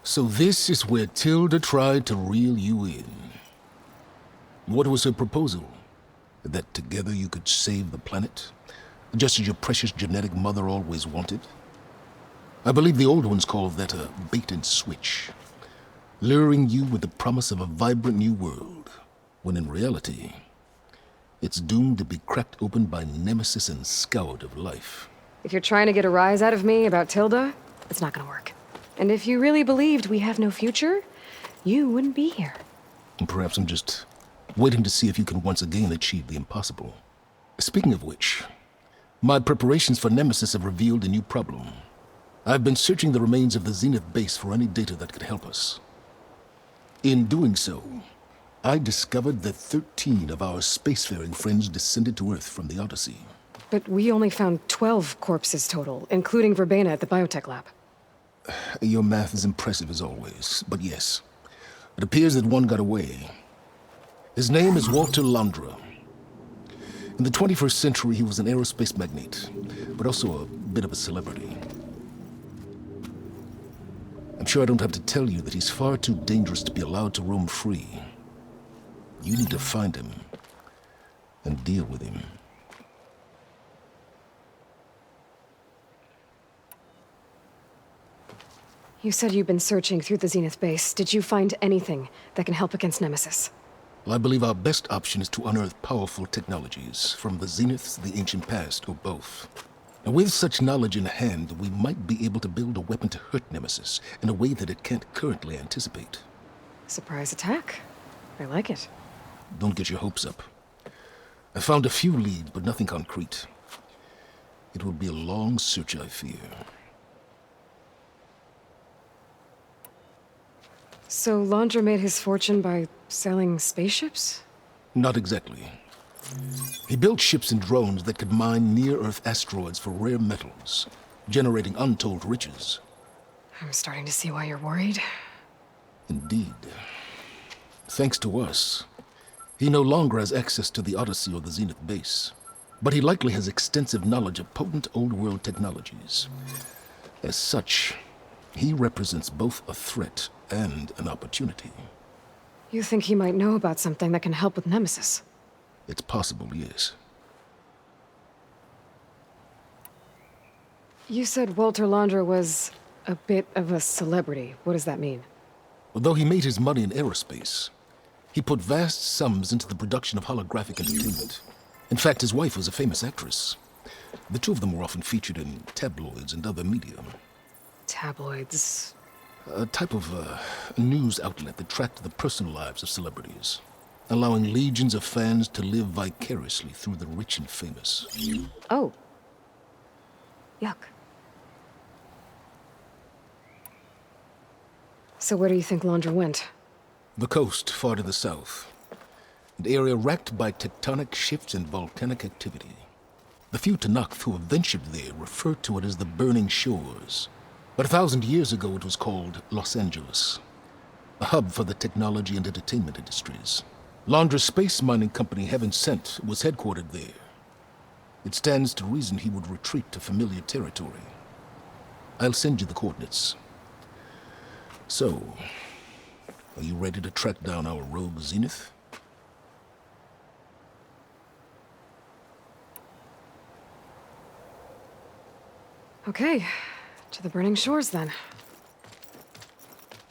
So this is where Tilda tried to reel you in. What was her proposal? That together you could save the planet? Just as your precious genetic mother always wanted? I believe the old ones call that a bait and switch. Luring you with the promise of a vibrant new world, when in reality, it's doomed to be cracked open by nemesis and scoured of life. If you're trying to get a rise out of me about Tilda, it's not gonna work. And if you really believed we have no future, you wouldn't be here. And perhaps I'm just waiting to see if you can once again achieve the impossible. Speaking of which, my preparations for Nemesis have revealed a new problem. I've been searching the remains of the Zenith base for any data that could help us. In doing so, I discovered that 13 of our spacefaring friends descended to Earth from the Odyssey. But we only found 12 corpses total, including Verbena at the biotech lab. Your math is impressive as always, but yes, it appears that one got away. His name is Walter Londra. In the 21st century, he was an aerospace magnate, but also a bit of a celebrity. I'm sure I don't have to tell you that he's far too dangerous to be allowed to roam free. You need to find him and deal with him. You said you've been searching through the Zenith base. Did you find anything that can help against Nemesis? Well, I believe our best option is to unearth powerful technologies from the Zeniths, the ancient past, or both. And with such knowledge in hand, we might be able to build a weapon to hurt Nemesis in a way that it can't currently anticipate. Surprise attack. I like it. Don't get your hopes up. I found a few leads, but nothing concrete. It will be a long search, I fear. So Londra made his fortune by selling spaceships? Not exactly. He built ships and drones that could mine near-Earth asteroids for rare metals, generating untold riches. I'm starting to see why you're worried. Indeed. Thanks to us, he no longer has access to the Odyssey or the Zenith base, but he likely has extensive knowledge of potent old-world technologies. As such, he represents both a threat and an opportunity. You think he might know about something that can help with Nemesis? It's possible, yes. You said Walter Londra was a bit of a celebrity. What does that mean? Although he made his money in aerospace, he put vast sums into the production of holographic entertainment. In fact, his wife was a famous actress. The two of them were often featured in tabloids and other media. Tabloids? A type of news outlet that tracked the personal lives of celebrities, allowing legions of fans to live vicariously through the rich and famous. Oh. Yuck. So where do you think Londra went? The coast, far to the south. An area racked by tectonic shifts and volcanic activity. The few Tanakh who have ventured there refer to it as the Burning Shores. But 1,000 years ago it was called Los Angeles, a hub for the technology and entertainment industries. Londra's space mining company, Heaven Sent, was headquartered there. It stands to reason he would retreat to familiar territory. I'll send you the coordinates. So, are you ready to track down our rogue Zenith? Okay. To the Burning Shores, then.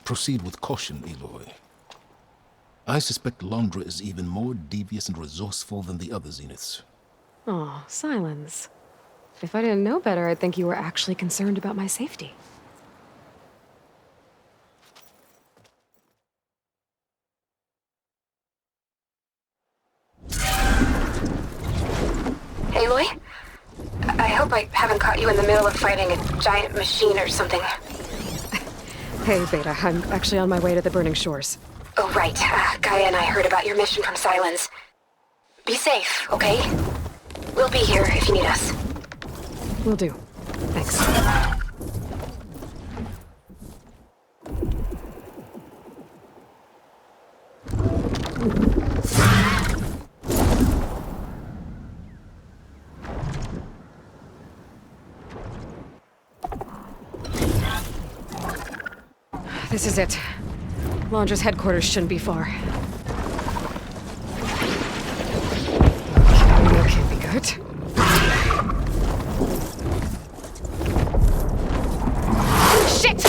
Proceed with caution, Aloy. I suspect Londra is even more devious and resourceful than the other Zeniths. Aw, Silence. If I didn't know better, I'd think you were actually concerned about my safety. Aloy? I hope I haven't caught you in the middle of fighting a giant machine or something. Hey, Beta, I'm actually on my way to the Burning Shores. Oh, right. Gaia and I heard about your mission from Silence. Be safe, okay? We'll be here if you need us. Will do. Thanks. This is it. Londra's headquarters shouldn't be far. That can't be good. Shit!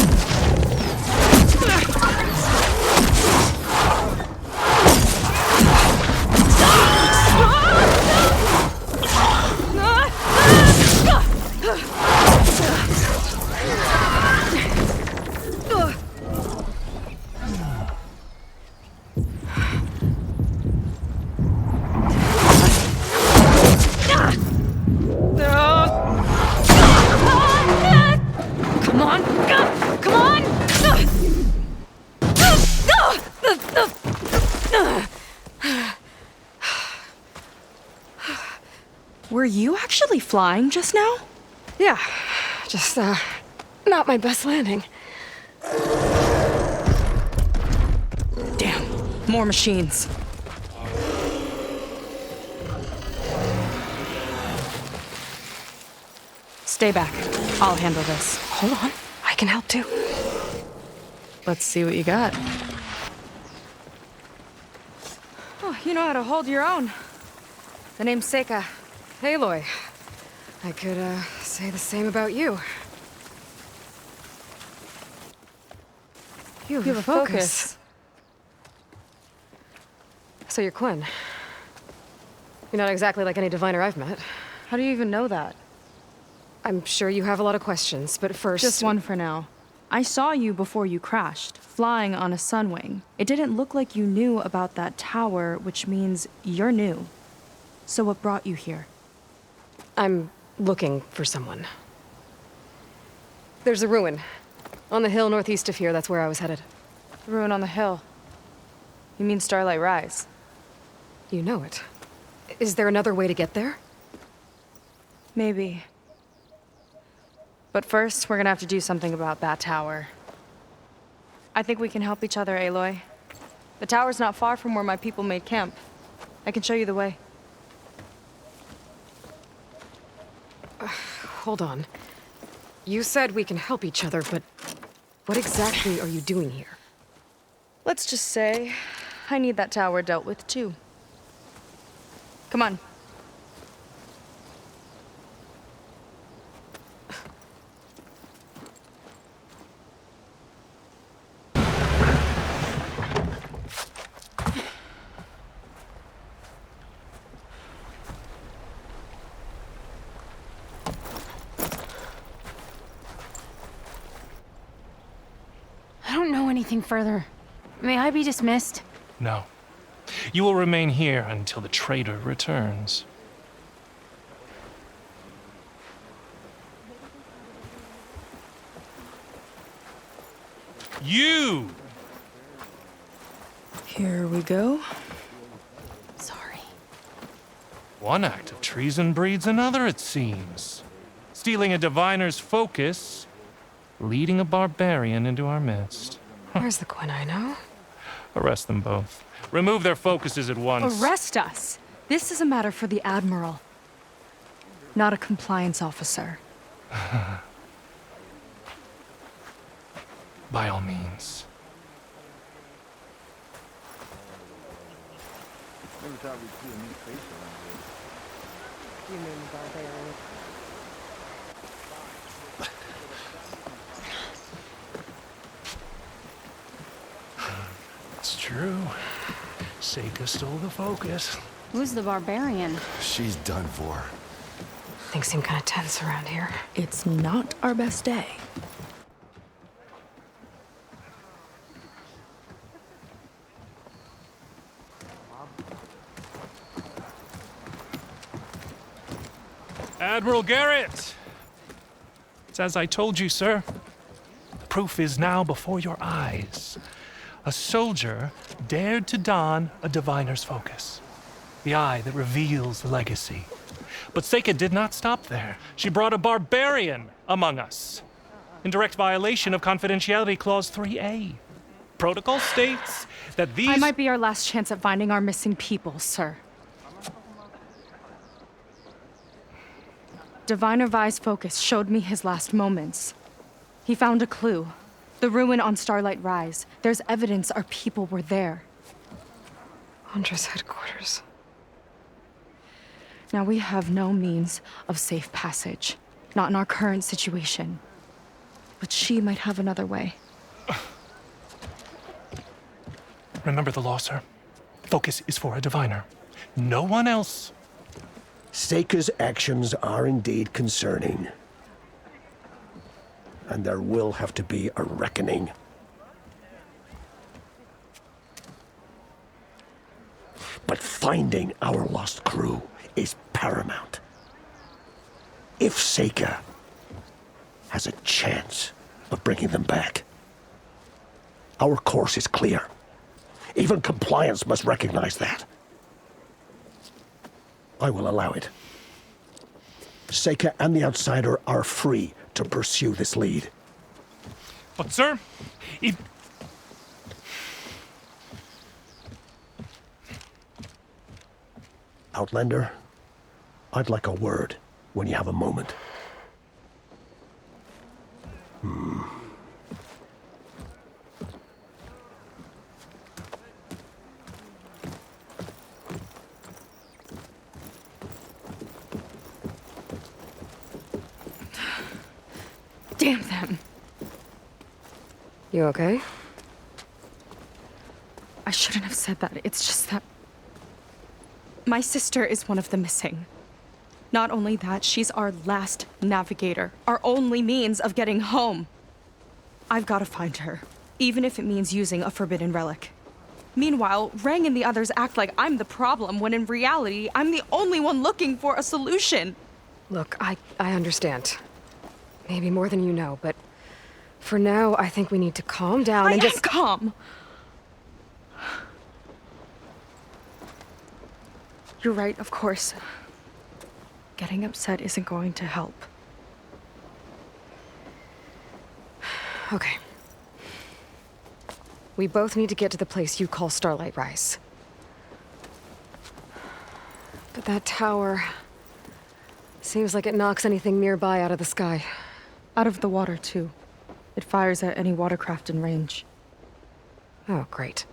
Were you actually flying just now? Yeah, just, not my best landing. Damn, more machines. Stay back. I'll handle this. Hold on, I can help too. Let's see what you got. Oh, you know how to hold your own. The name's Seyka. Hey, Aloy. I could, say the same about you. You have a focus. So you're Quinn. You're not exactly like any diviner I've met. How do you even know that? I'm sure you have a lot of questions, but first... Just one for now. I saw you before you crashed, flying on a sunwing. It didn't look like you knew about that tower, which means you're new. So what brought you here? I'm looking for someone. There's a ruin. On the hill northeast of here, that's where I was headed. Ruin on the hill. You mean Starlight Rise? You know it. Is there another way to get there? Maybe. But first, we're gonna have to do something about that tower. I think we can help each other, Aloy. The tower's not far from where my people made camp. I can show you the way. Hold on. You said we can help each other, but what exactly are you doing here? Let's just say, I need that tower dealt with too. Come on. I don't know anything further. May I be dismissed? No. You will remain here until the traitor returns. You! Here we go. Sorry. One act of treason breeds another, it seems. Stealing a diviner's focus, leading a barbarian into our midst. Where's the Quinn I know? Arrest them both. Remove their focuses at once. Arrest us! This is a matter for the Admiral, not a compliance officer. By all means. You mean barbarian. It's true. Seyka stole the focus. Who's the barbarian? She's done for. Things seem kind of tense around here. It's not our best day. Admiral Garrett! It's as I told you, sir. The proof is now before your eyes. A soldier dared to don a diviner's focus, the eye that reveals the legacy. But Seyka did not stop there. She brought a barbarian among us, in direct violation of Confidentiality Clause 3A. Protocol states that these... I might be our last chance at finding our missing people, sir. Diviner Vi's focus showed me his last moments. He found a clue. The ruin on Starlight Rise. There's evidence our people were there. Londra's headquarters. Now we have no means of safe passage. Not in our current situation. But she might have another way. Remember the law, sir. Focus is for a diviner. No one else. Seyka's actions are indeed concerning. And there will have to be a reckoning. But finding our lost crew is paramount. If Seyka has a chance of bringing them back, our course is clear. Even compliance must recognize that. I will allow it. Seyka and the Outsider are free to pursue this lead. But, sir, if... Outlander, I'd like a word when you have a moment. Damn them. You okay? I shouldn't have said that. It's just that... my sister is one of the missing. Not only that, she's our last navigator. Our only means of getting home. I've got to find her. Even if it means using a forbidden relic. Meanwhile, Rang and the others act like I'm the problem, when in reality, I'm the only one looking for a solution. Look, I understand. Maybe more than you know, but for now, I think we need to calm down and just... calm. You're right, of course. Getting upset isn't going to help. Okay. We both need to get to the place you call Starlight Rise. But that tower... seems like it knocks anything nearby out of the sky. Out of the water, too. It fires at any watercraft in range. Oh, great.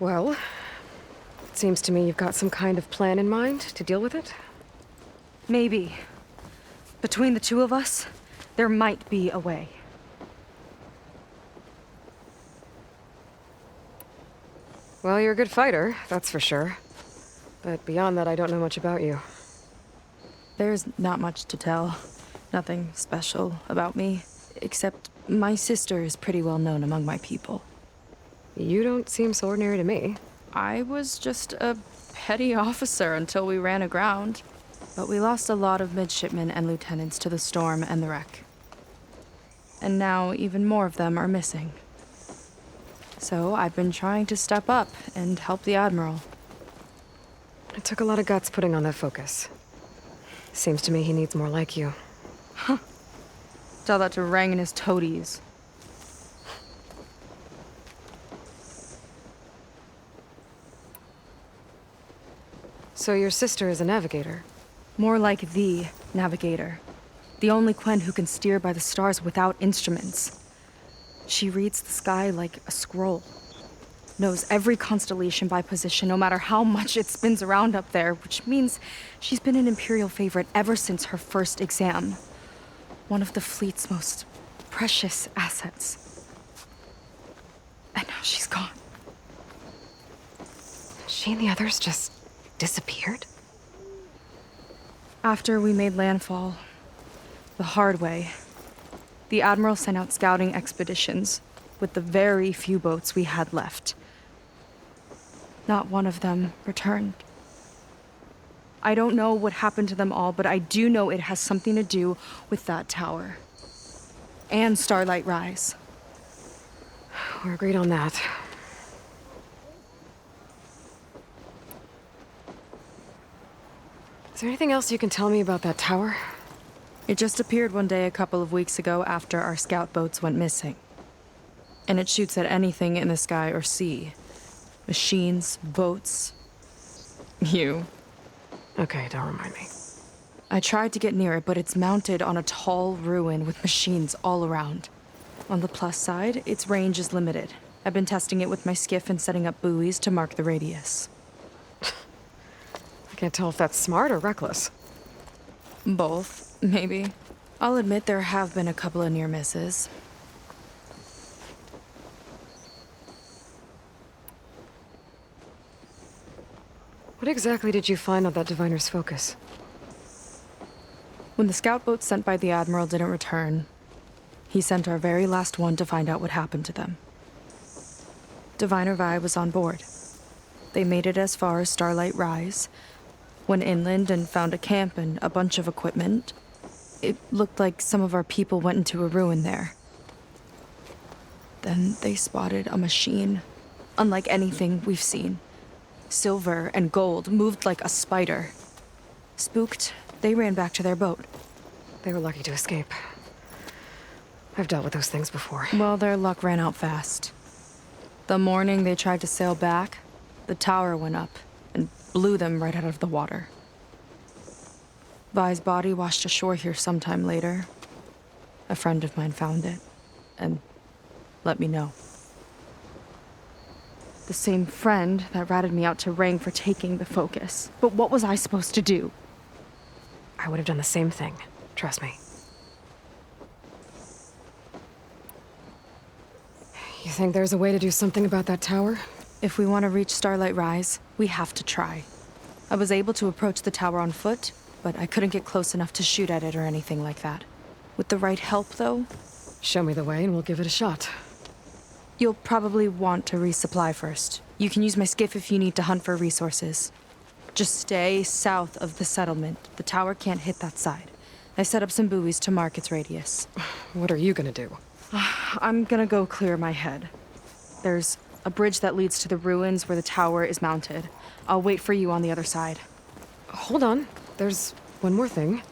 Well, it seems to me you've got some kind of plan in mind to deal with it. Maybe. Between the two of us, there might be a way. Well, you're a good fighter, that's for sure. But beyond that, I don't know much about you. There's not much to tell. Nothing special about me, except my sister is pretty well known among my people. You don't seem so ordinary to me. I was just a petty officer until we ran aground. But we lost a lot of midshipmen and lieutenants to the storm and the wreck. And now even more of them are missing. So I've been trying to step up and help the Admiral. It took a lot of guts putting on that focus. Seems to me he needs more like you. Tell that to Rang and his toadies. So your sister is a navigator? More like the navigator. The only Quen who can steer by the stars without instruments. She reads the sky like a scroll. Knows every constellation by position, no matter how much it spins around up there, which means she's been an Imperial favorite ever since her first exam. One of the fleet's most precious assets. And now she's gone. She and the others just disappeared? After we made landfall, the hard way, the Admiral sent out scouting expeditions with the very few boats we had left. Not one of them returned. I don't know what happened to them all, but I do know it has something to do with that tower. And Starlight Rise. We're agreed on that. Is there anything else you can tell me about that tower? It just appeared one day a couple of weeks ago after our scout boats went missing. And it shoots at anything in the sky or sea. Machines, boats. You. Okay, don't remind me. I tried to get near it, but it's mounted on a tall ruin with machines all around. On the plus side, its range is limited. I've been testing it with my skiff and setting up buoys to mark the radius. I can't tell if that's smart or reckless. Both, maybe. I'll admit there have been a couple of near misses. What exactly did you find on that diviner's focus? When the scout boat sent by the Admiral didn't return, he sent our very last one to find out what happened to them. Diviner Vi was on board. They made it as far as Starlight Rise, went inland and found a camp and a bunch of equipment. It looked like some of our people went into a ruin there. Then they spotted a machine, unlike anything we've seen. Silver and gold moved like a spider. Spooked, they ran back to their boat. They were lucky to escape. I've dealt with those things before. Well, their luck ran out fast. The morning they tried to sail back, the tower went up and blew them right out of the water. Vi's body washed ashore here sometime later. A friend of mine found it and let me know. The same friend that ratted me out to Rang for taking the focus. But what was I supposed to do? I would have done the same thing. Trust me. You think there's a way to do something about that tower? If we want to reach Starlight Rise, we have to try. I was able to approach the tower on foot, but I couldn't get close enough to shoot at it or anything like that. With the right help, though, Show me the way and we'll give it a shot. you'll probably want to resupply first. You can use my skiff if you need to hunt for resources. Just stay south of the settlement. The tower can't hit that side. I set up some buoys to mark its radius. What are you gonna do? I'm gonna go clear my head. There's a bridge that leads to the ruins where the tower is mounted. I'll wait for you on the other side. Hold on. There's one more thing.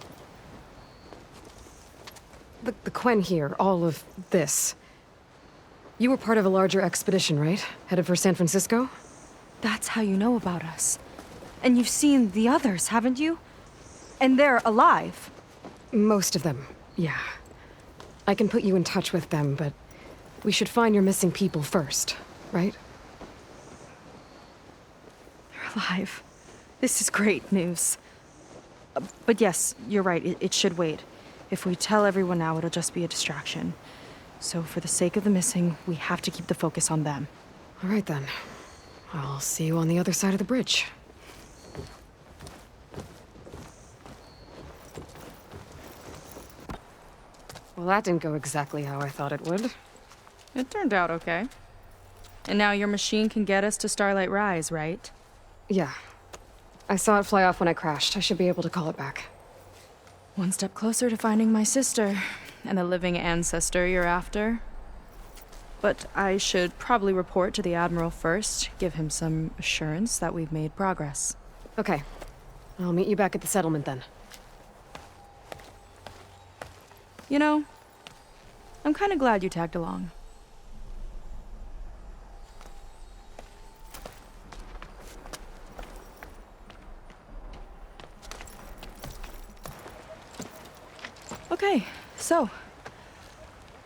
The Quen here, all of this. You were part of a larger expedition, right? Headed for San Francisco? That's how you know about us. And you've seen the others, haven't you? And they're alive. Most of them, yeah. I can put you in touch with them, but we should find your missing people first, right? They're alive. This is great news. But yes, you're right, it should wait. If we tell everyone now, it'll just be a distraction. So for the sake of the missing, we have to keep the focus on them. All right then. I'll see you on the other side of the bridge. Well, that didn't go exactly how I thought it would. It turned out okay. And now your machine can get us to Starlight Rise, right? Yeah. I saw it fly off when I crashed. I should be able to call it back. One step closer to finding my sister, and the living ancestor you're after. But I should probably report to the Admiral first, give him some assurance that we've made progress. Okay. I'll meet you back at the settlement then. You know, I'm kind of glad you tagged along. Okay, so,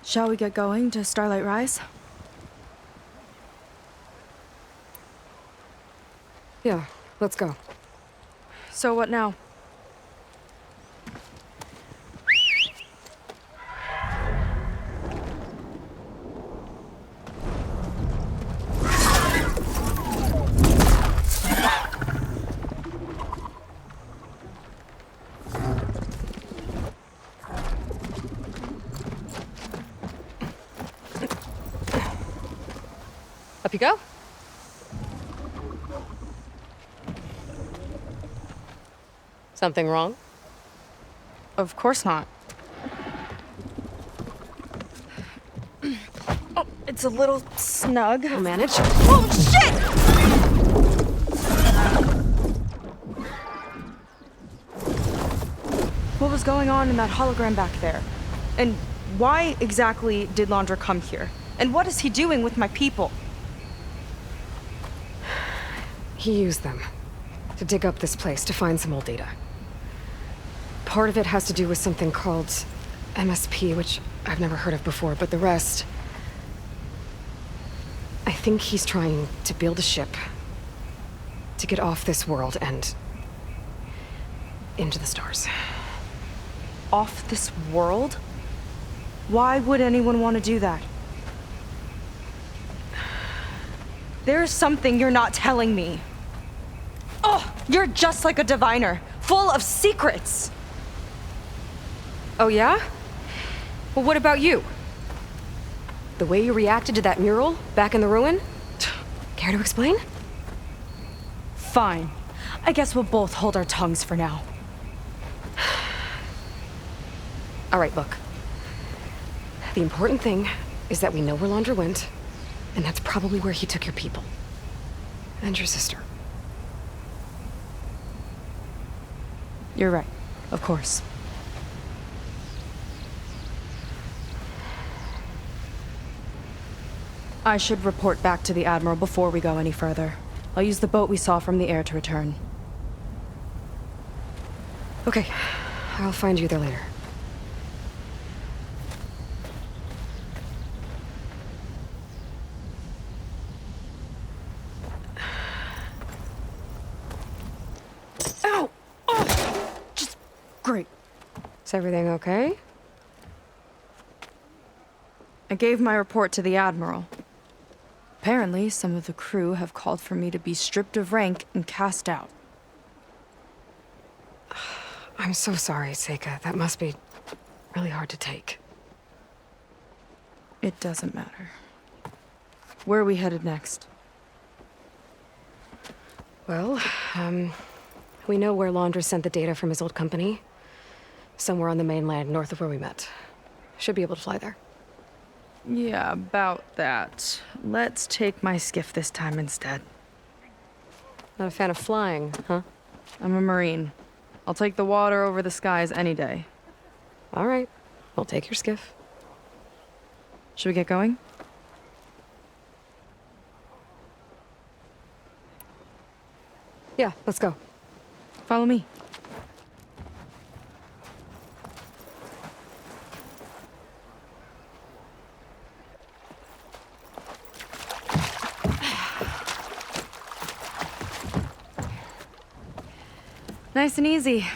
shall we get going to Starlight Rise? Yeah, let's go. So what now? Up you go. Something wrong? Of course not. Oh, it's a little snug. I'll manage. Oh, shit! What was going on in that hologram back there? And why exactly did Londra come here? And what is he doing with my people? He used them to dig up this place to find some old data. Part of it has to do with something called MSP, which I've never heard of before, but the rest... I think he's trying to build a ship to get off this world and into the stars. Off this world? Why would anyone want to do that? There's something you're not telling me. Oh, you're just like a diviner, full of secrets. Oh yeah? Well, what about you? The way you reacted to that mural back in the ruin? Care to explain? Fine. I guess we'll both hold our tongues for now. All right, look. The important thing is that we know where Londra went, and that's probably where he took your people. And your sister. You're right. Of course. I should report back to the Admiral before we go any further. I'll use the boat we saw from the air to return. Okay. I'll find you there later. Ow! Oh! Just... great. Is everything okay? I gave my report to the Admiral. Apparently, some of the crew have called for me to be stripped of rank and cast out. I'm so sorry, Seyka. That must be really hard to take. It doesn't matter. Where are we headed next? Well, we know where Londra sent the data from his old company. Somewhere on the mainland, north of where we met. Should be able to fly there. Yeah, about that. Let's take my skiff this time instead. Not a fan of flying, huh? I'm a Marine. I'll take the water over the skies any day. All right. We'll take your skiff. Should we get going? Yeah, let's go. Follow me. Nice and easy.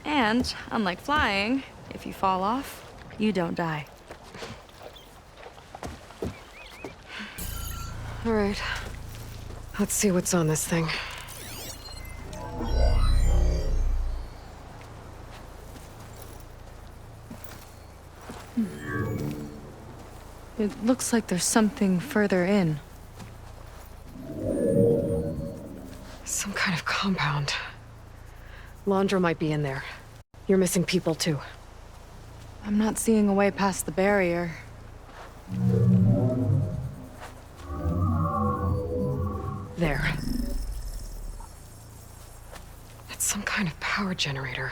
And, unlike flying, if you fall off, you don't die. All right. Let's see what's on this thing. It looks like there's something further in. Some kind of compound. Londra might be in there. You're missing people, too. I'm not seeing a way past the barrier. There. It's some kind of power generator.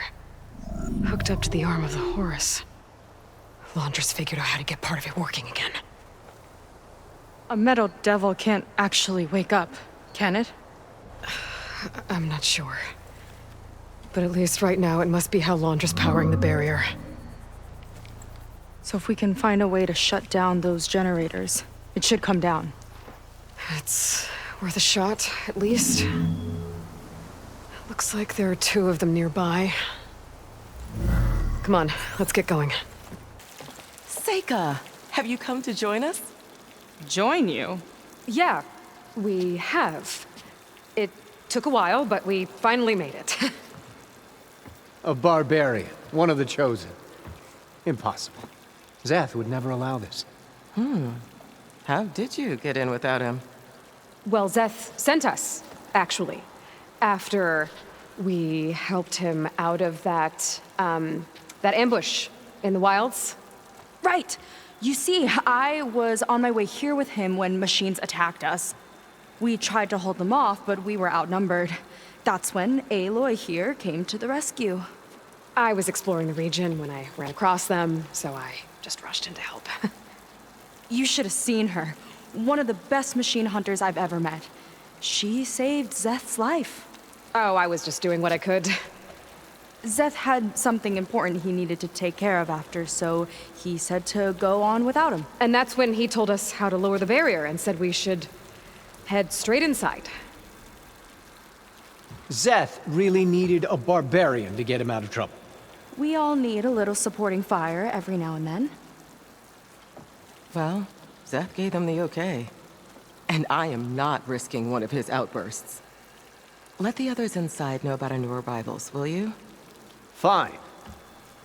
Hooked up to the arm of the Horus. Londra's figured out how to get part of it working again. A metal devil can't actually wake up, can it? I'm not sure. But at least right now, it must be how Londra's powering the barrier. So if we can find a way to shut down those generators, it should come down. It's worth a shot, at least. Looks like there are 2 of them nearby. Come on, let's get going. Seyka, have you come to join us? Join you? Yeah, we have. It took a while, but we finally made it. A barbarian, one of the chosen. Impossible. Zeth would never allow this. How did you get in without him? Well, Zeth sent us, actually. After we helped him out of that ambush in the wilds. Right! You see, I was on my way here with him when machines attacked us. We tried to hold them off, but we were outnumbered. That's when Aloy here came to the rescue. I was exploring the region when I ran across them, so I just rushed in to help. You should have seen her. One of the best machine hunters I've ever met. She saved Zeth's life. Oh, I was just doing what I could. Zeth had something important he needed to take care of after, so he said to go on without him. And that's when he told us how to lower the barrier and said we should head straight inside. Zeth really needed a barbarian to get him out of trouble. We all need a little supporting fire every now and then. Well, Zeth gave them the okay. And I am not risking one of his outbursts. Let the others inside know about our new arrivals, will you? Fine.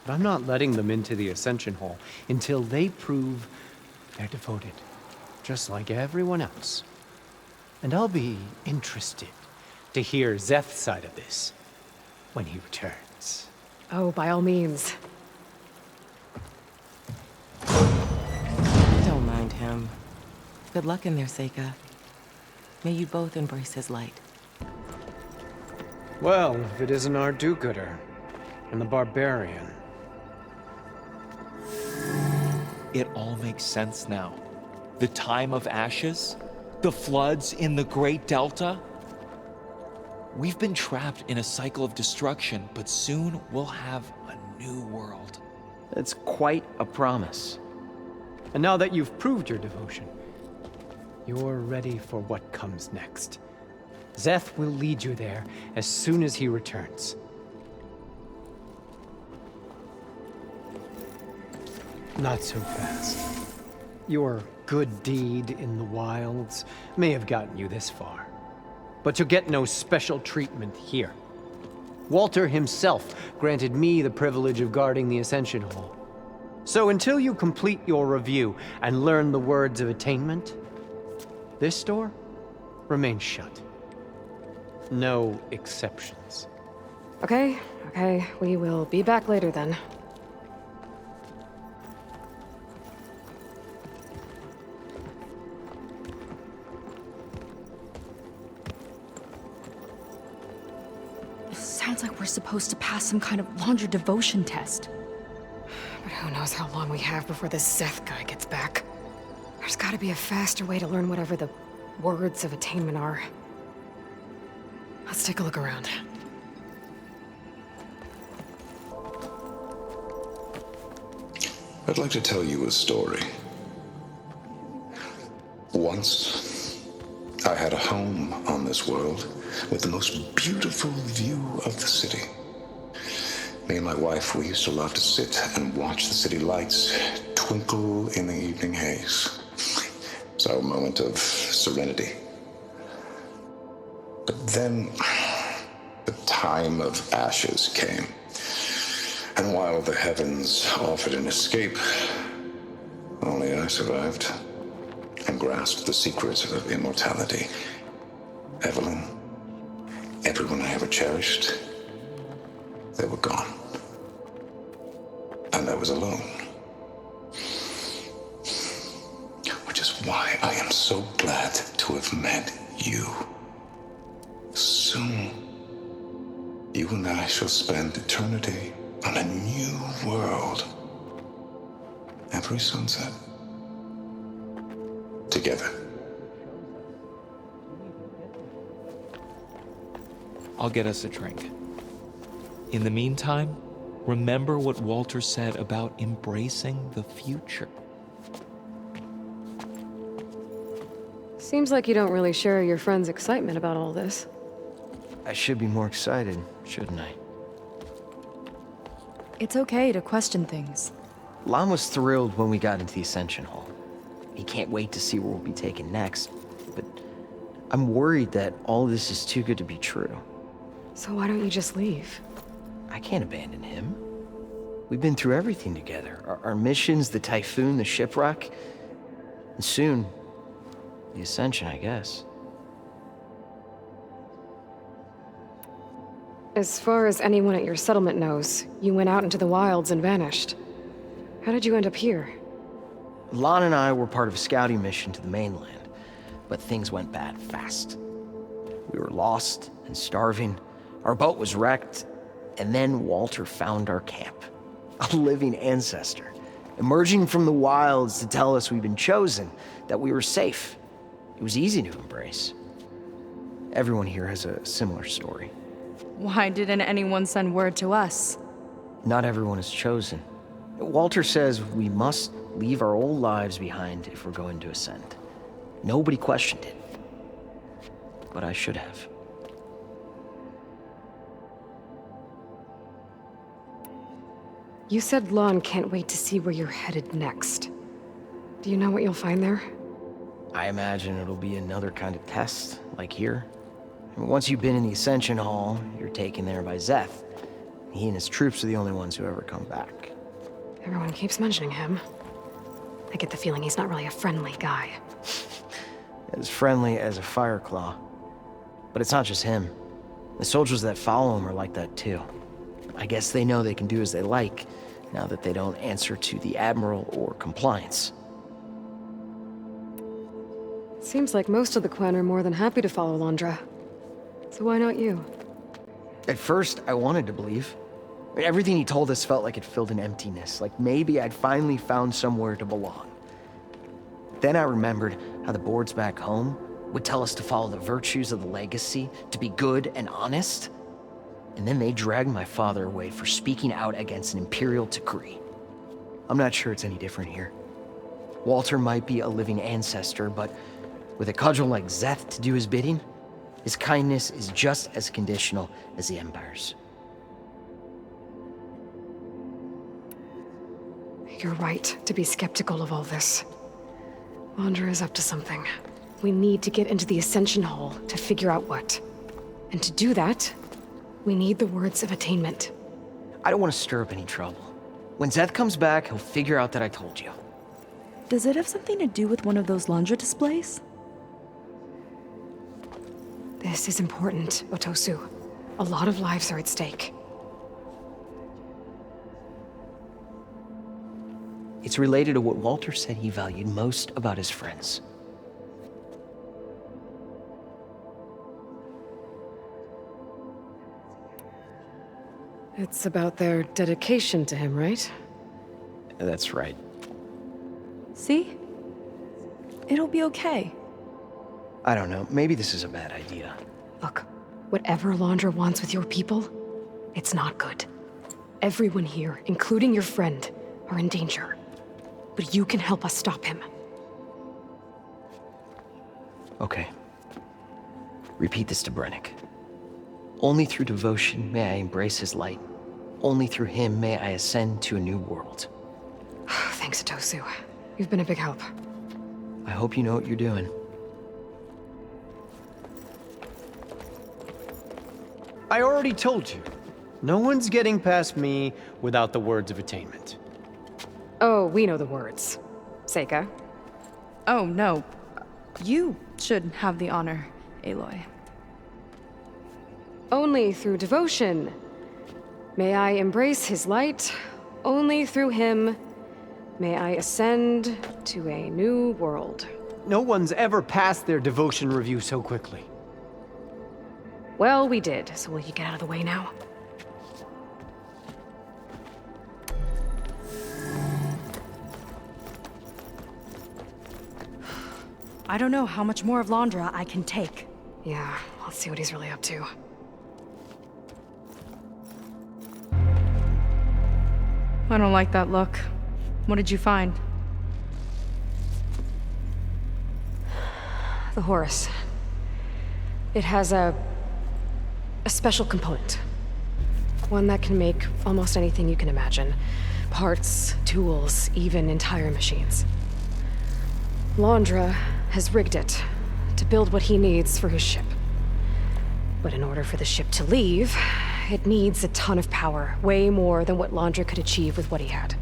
But I'm not letting them into the Ascension Hall until they prove they're devoted, just like everyone else. And I'll be interested to hear Zeth's side of this when he returns. Oh, by all means. Don't mind him. Good luck in there, Seyka. May you both embrace his light. Well, if it isn't our do-gooder and the barbarian. It all makes sense now. The time of ashes, the floods in the Great Delta. We've been trapped in a cycle of destruction, but soon we'll have a new world. It's quite a promise. And now that you've proved your devotion, you're ready for what comes next. Zeth will lead you there as soon as he returns. Not so fast. Your good deed in the wilds may have gotten you this far, but you'll get no special treatment here. Walter himself granted me the privilege of guarding the Ascension Hall. So until you complete your review and learn the words of attainment, this door remains shut. No exceptions. Okay, we will be back later then. Sounds like we're supposed to pass some kind of Londra devotion test. But who knows how long we have before this Zeth guy gets back. There's gotta be a faster way to learn whatever the words of attainment are. Let's take a look around. I'd like to tell you a story. Once, I had a home on this world with the most beautiful view of the city. Me and my wife, we used to love to sit and watch the city lights twinkle in the evening haze. It's our moment of serenity. But then, the time of ashes came. And while the heavens offered an escape, only I survived and grasped the secrets of immortality. Evelyn, everyone I ever cherished, they were gone. And I was alone. Which is why I am so glad to have met you. Soon, you and I shall spend eternity on a new world. Every sunset. Together. I'll get us a drink. In the meantime, remember what Walter said about embracing the future. Seems like you don't really share your friend's excitement about all this. I should be more excited, shouldn't I? It's okay to question things. Lon was thrilled when we got into the Ascension Hall. He can't wait to see where we'll be taken next, but I'm worried that all this is too good to be true. So why don't you just leave? I can't abandon him. We've been through everything together. Our missions, the Typhoon, the shipwreck, and soon, the Ascension, I guess. As far as anyone at your settlement knows, you went out into the wilds and vanished. How did you end up here? Lon and I were part of a scouting mission to the mainland, but things went bad fast. We were lost and starving. Our boat was wrecked, and then Walter found our camp. A living ancestor, emerging from the wilds to tell us we'd been chosen, that we were safe. It was easy to embrace. Everyone here has a similar story. Why didn't anyone send word to us? Not everyone is chosen. Walter says we must leave our old lives behind if we're going to ascend. Nobody questioned it. But I should have. You said Lon can't wait to see where you're headed next. Do you know what you'll find there? I imagine it'll be another kind of test, like here. And once you've been in the Ascension Hall, you're taken there by Zeth. He and his troops are the only ones who ever come back. Everyone keeps mentioning him. I get the feeling he's not really a friendly guy. As friendly as a Fireclaw. But it's not just him. The soldiers that follow him are like that too. I guess they know they can do as they like, now that they don't answer to the Admiral or Compliance. Seems like most of the Quen are more than happy to follow Londra. So why not you? At first, I wanted to believe. Everything he told us felt like it filled an emptiness, like maybe I'd finally found somewhere to belong. Then I remembered how the boards back home would tell us to follow the virtues of the legacy, to be good and honest. And then they dragged my father away for speaking out against an Imperial decree. I'm not sure it's any different here. Walter might be a living ancestor, but with a cudgel like Zeth to do his bidding, his kindness is just as conditional as the Empire's. You're right to be skeptical of all this. Londra is up to something. We need to get into the Ascension Hall to figure out what. And to do that, we need the words of attainment. I don't want to stir up any trouble. When Zeth comes back, he'll figure out that I told you. Does it have something to do with one of those Londra displays? This is important, Otosu. A lot of lives are at stake. It's related to what Walter said he valued most about his friends. It's about their dedication to him, right? That's right. See? It'll be okay. I don't know, maybe this is a bad idea. Look, whatever Londra wants with your people, it's not good. Everyone here, including your friend, are in danger. But you can help us stop him. Okay. Repeat this to Brennick. Only through devotion may I embrace his light. Only through him may I ascend to a new world. Thanks, Otosu. You've been a big help. I hope you know what you're doing. I already told you. No one's getting past me without the words of attainment. Oh, we know the words. Seyka. Oh, no. You should have the honor, Aloy. Only through devotion may I embrace his light. Only through him may I ascend to a new world. No one's ever passed their devotion review so quickly. Well, we did, so will you get out of the way now? I don't know how much more of Londra I can take. Yeah, let's see what he's really up to. I don't like that look. What did you find? The Horus. It has a special component. One that can make almost anything you can imagine. Parts, tools, even entire machines. Londra has rigged it to build what he needs for his ship. But in order for the ship to leave, it needs a ton of power, way more than what Londra could achieve with what he had.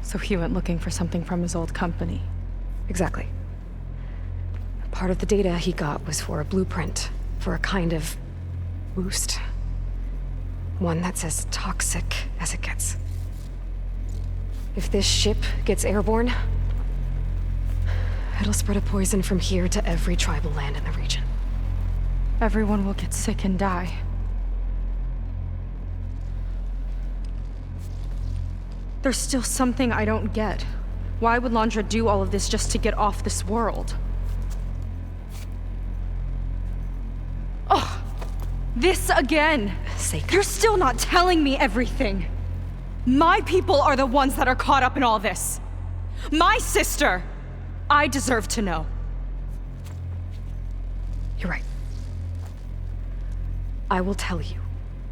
So he went looking for something from his old company. Exactly. Part of the data he got was for a blueprint, for a kind of boost. One that's as toxic as it gets. If this ship gets airborne, it'll spread a poison from here to every tribal land in the region. Everyone will get sick and die. There's still something I don't get. Why would Londra do all of this just to get off this world? Oh! This again! Seyka. You're still not telling me everything. My people are the ones that are caught up in all this. My sister! I deserve to know. You're right. I will tell you.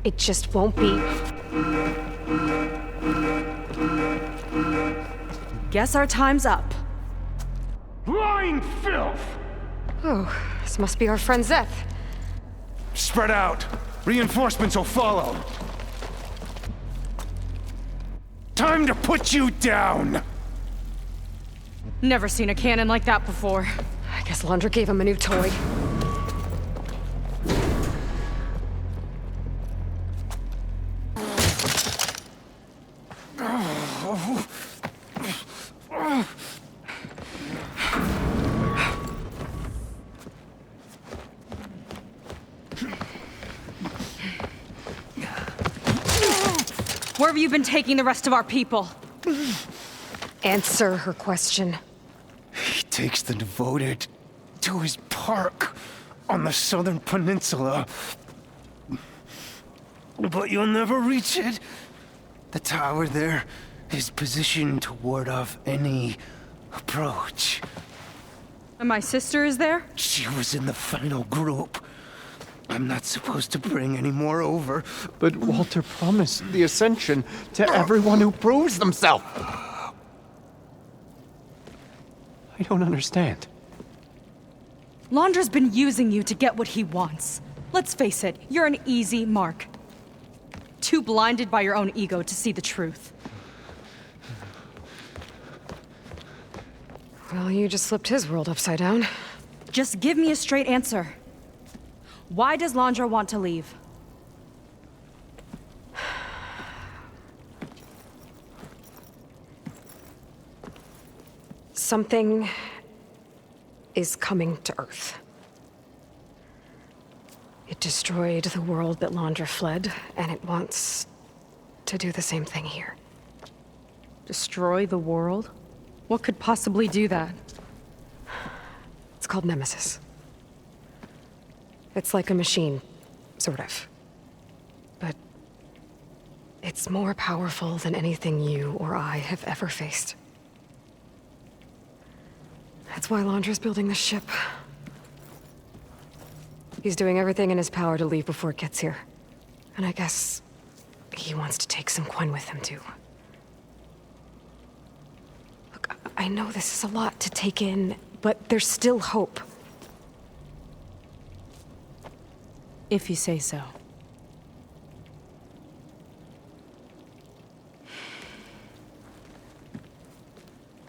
It just won't be... Guess our time's up. Lying filth! Oh, this must be our friend Zeth. Spread out. Reinforcements will follow. Time to put you down! Never seen a cannon like that before. I guess Londra gave him a new toy. Where have you been taking the rest of our people? Answer her question. He takes the devoted to his park on the southern peninsula. But you'll never reach it. The tower there is positioned to ward off any approach. And my sister is there? She was in the final group. I'm not supposed to bring any more over. But Walter promised the Ascension to everyone who proves themselves. I don't understand. Londra's been using you to get what he wants. Let's face it, you're an easy mark. Too blinded by your own ego to see the truth. Well, you just flipped his world upside down. Just give me a straight answer. Why does Londra want to leave? Something is coming to Earth. It destroyed the world that Londra fled, and it wants to do the same thing here. Destroy the world? What could possibly do that? It's called Nemesis. It's like a machine, sort of. But it's more powerful than anything you or I have ever faced. That's why Londra's building this ship. He's doing everything in his power to leave before it gets here. And I guess he wants to take some Quen with him, too. Look, I know this is a lot to take in, but there's still hope. If you say so.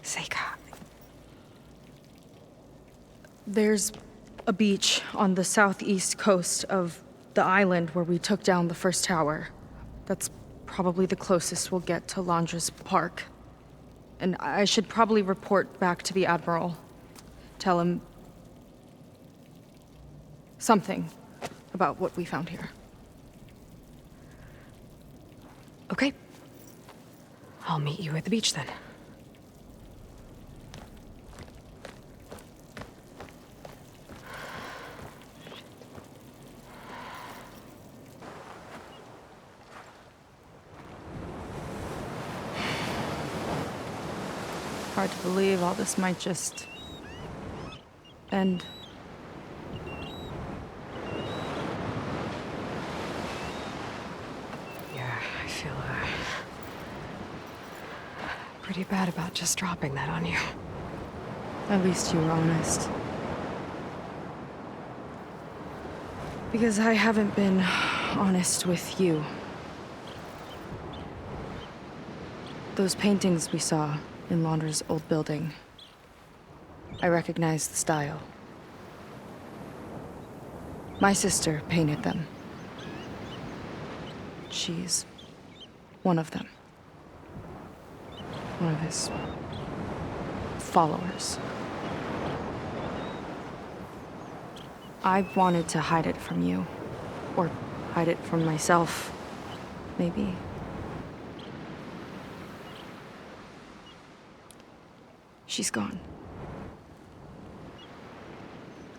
Seyka. There's a beach on the southeast coast of the island where we took down the first tower. That's probably the closest we'll get to Londra's park. And I should probably report back to the Admiral. Tell him something about what we found here. Okay. I'll meet you at the beach then. Hard to believe all this might just end. Yeah, I feel pretty bad about just dropping that on you. At least you were honest. Because I haven't been honest with you. Those paintings we saw in Londra's old building, I recognize the style. My sister painted them. She's one of them. One of his followers. I wanted to hide it from you. Or hide it from myself, maybe. She's gone.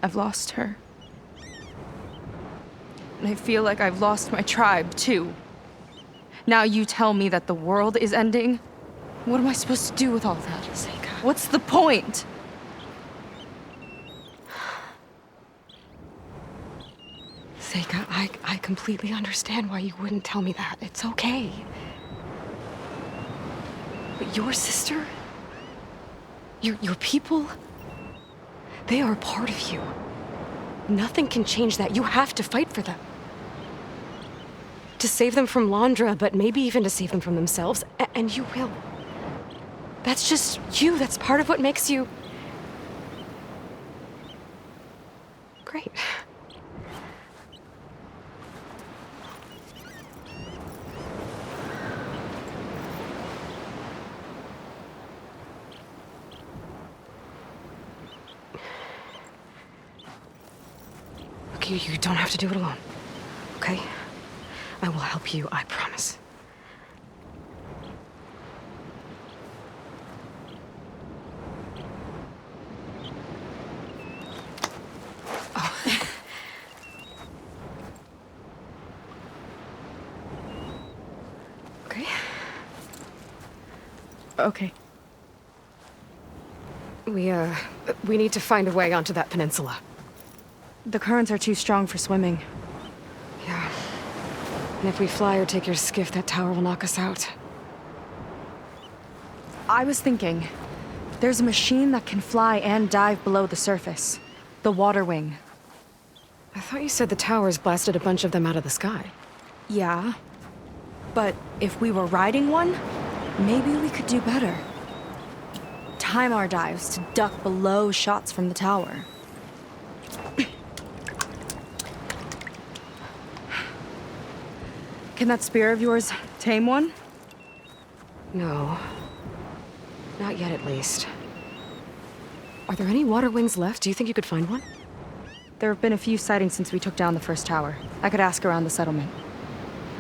I've lost her. And I feel like I've lost my tribe, too. Now you tell me that the world is ending? What am I supposed to do with all that? Seyka. What's the point? Seyka, I completely understand why you wouldn't tell me that. It's okay. But your sister, your people, they are a part of you. Nothing can change that. You have to fight for them. To save them from Londra, but maybe even to save them from themselves, and you will. That's just you. That's part of what makes you... great. Look, you don't have to do it alone, okay? I will help you, I promise. Oh. Okay. Okay. We need to find a way onto that peninsula. The currents are too strong for swimming. Yeah. And if we fly or take your skiff, that tower will knock us out. I was thinking, there's a machine that can fly and dive below the surface. The water wing. I thought you said the towers blasted a bunch of them out of the sky. Yeah. But if we were riding one, maybe we could do better. Time our dives to duck below shots from the tower. Can that spear of yours tame one? No. Not yet, at least. Are there any water wings left? Do you think you could find one? There have been a few sightings since we took down the first tower. I could ask around the settlement.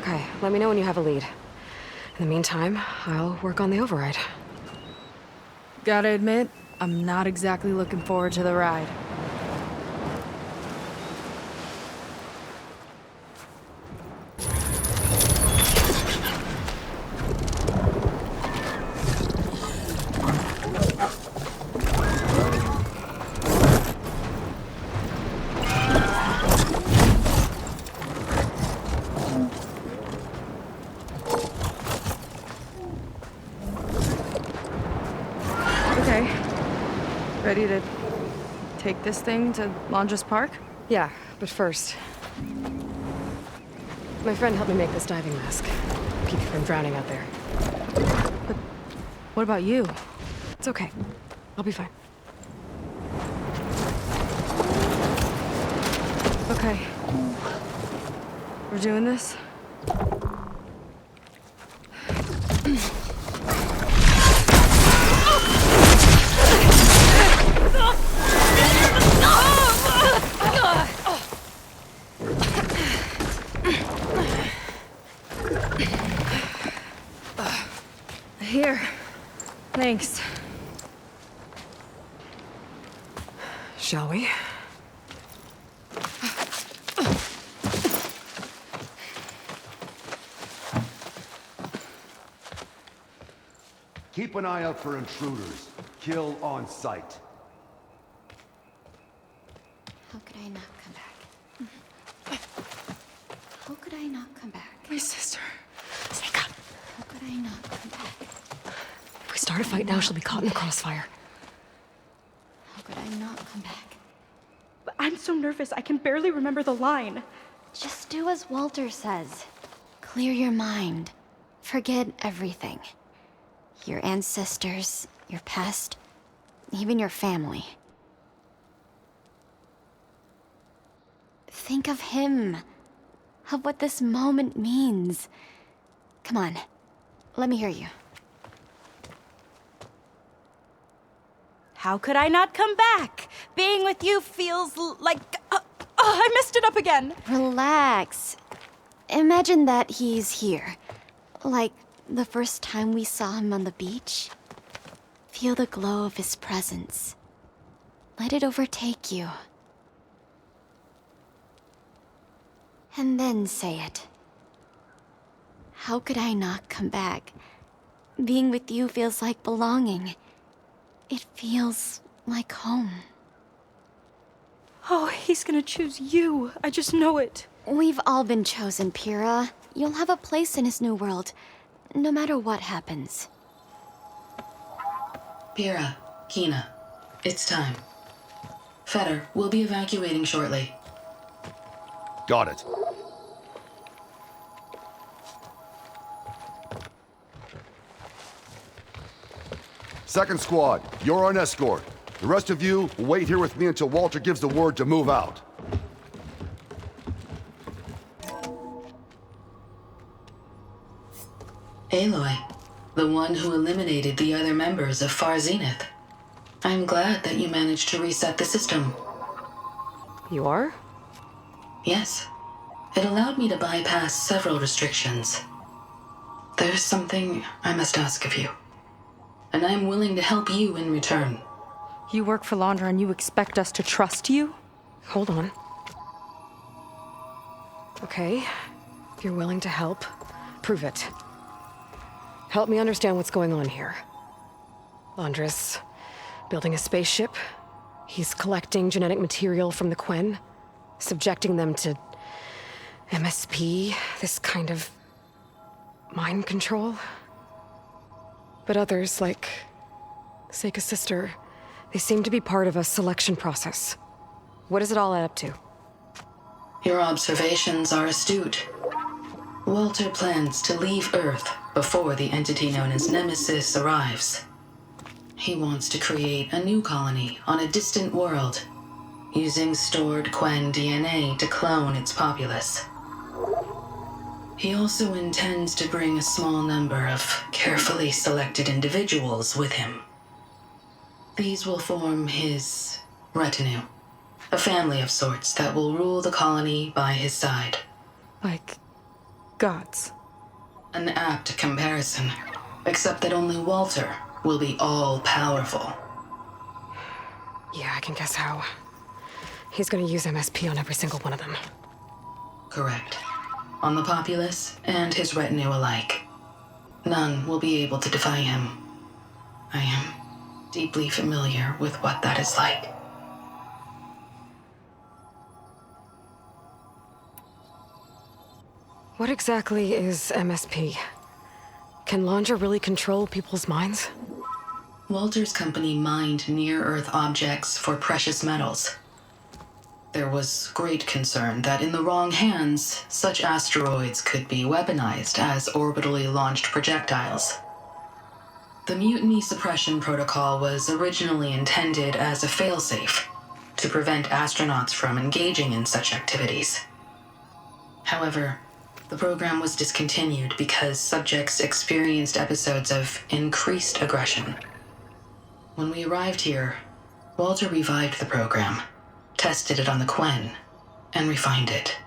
Okay, let me know when you have a lead. In the meantime, I'll work on the override. Gotta admit, I'm not exactly looking forward to the ride. Ready to take this thing to Londra's Park? Yeah, but first... my friend helped me make this diving mask. Keep you from drowning out there. But what about you? It's okay. I'll be fine. Okay. We're doing this? Here. Thanks. Shall we? Keep an eye out for intruders. Kill on sight. How could I not come back? How could I not come back? My sister. Seyka. How could I not come back? If we start a fight now, she'll be caught in the crossfire. How could I not come back? But I'm so nervous, I can barely remember the line. Just do as Walter says. Clear your mind. Forget everything. Your ancestors, your past, even your family. Think of him. Of what this moment means. Come on. Let me hear you. How could I not come back? Being with you feels like... I messed it up again. Relax. Imagine that he's here. Like the first time we saw him on the beach. Feel the glow of his presence. Let it overtake you. and then say it. How could I not come back? Being with you feels like belonging. It feels like home. Oh, he's gonna choose you. I just know it. We've all been chosen, Pyrrha. You'll have a place in his new world, no matter what happens. Pyrrha, Kina, it's time. Fetter, we'll be evacuating shortly. Got it. Second squad, you're on escort. The rest of you will wait here with me until Walter gives the word to move out. Aloy, the one who eliminated the other members of Far Zenith. I'm glad that you managed to reset the system. You are? Yes. It allowed me to bypass several restrictions. There's something I must ask of you, and I'm willing to help you in return. You work for Londra and you expect us to trust you? Hold on. Okay, if you're willing to help, prove it. Help me understand what's going on here. Londra's building a spaceship. He's collecting genetic material from the Quen, subjecting them to MSP, this kind of mind control. But others, like Seyka's sister, they seem to be part of a selection process. What does it all add up to? Your observations are astute. Walter plans to leave Earth before the entity known as Nemesis arrives. He wants to create a new colony on a distant world, using stored Quen DNA to clone its populace. He also intends to bring a small number of carefully selected individuals with him. These will form his retinue, a family of sorts that will rule the colony by his side. Like gods. An apt comparison, except that only Walter will be all-powerful. Yeah, I can guess how. He's gonna use MSP on every single one of them. Correct. On the populace and his retinue alike. None will be able to defy him. I am deeply familiar with what that is like. What exactly is MSP? Can Londra really control people's minds? Walter's company mined near-Earth objects for precious metals. There was great concern that in the wrong hands, such asteroids could be weaponized as orbitally launched projectiles. The Mutiny Suppression Protocol was originally intended as a failsafe to prevent astronauts from engaging in such activities. However, the program was discontinued because subjects experienced episodes of increased aggression. When we arrived here, Walter revived the program, tested it on the Quen, and refined it.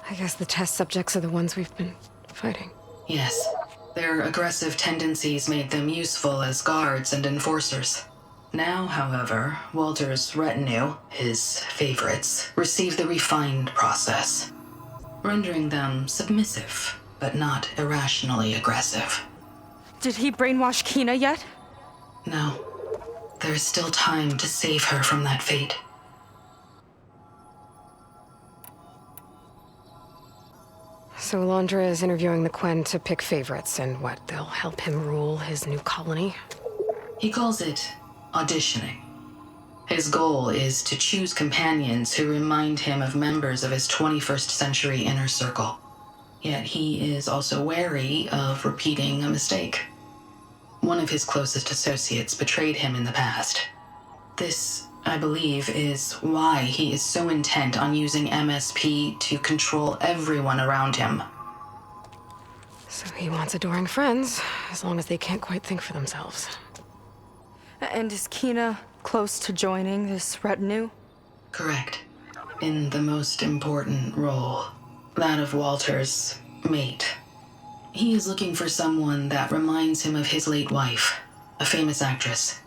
I guess the test subjects are the ones we've been fighting. Yes, their aggressive tendencies made them useful as guards and enforcers. Now, however, Walter's retinue, his favorites, receive the refined process, rendering them submissive, but not irrationally aggressive. Did he brainwash Kina yet? No. There is still time to save her from that fate. So Londra is interviewing the Quen to pick favorites, and what, they'll help him rule his new colony? He calls it auditioning. His goal is to choose companions who remind him of members of his 21st century inner circle. Yet he is also wary of repeating a mistake. One of his closest associates betrayed him in the past. This, I believe, is why he is so intent on using MSP to control everyone around him. So he wants adoring friends, as long as they can't quite think for themselves. And is Kina close to joining this retinue? Correct. In the most important role, that of Walter's mate. He is looking for someone that reminds him of his late wife, a famous actress.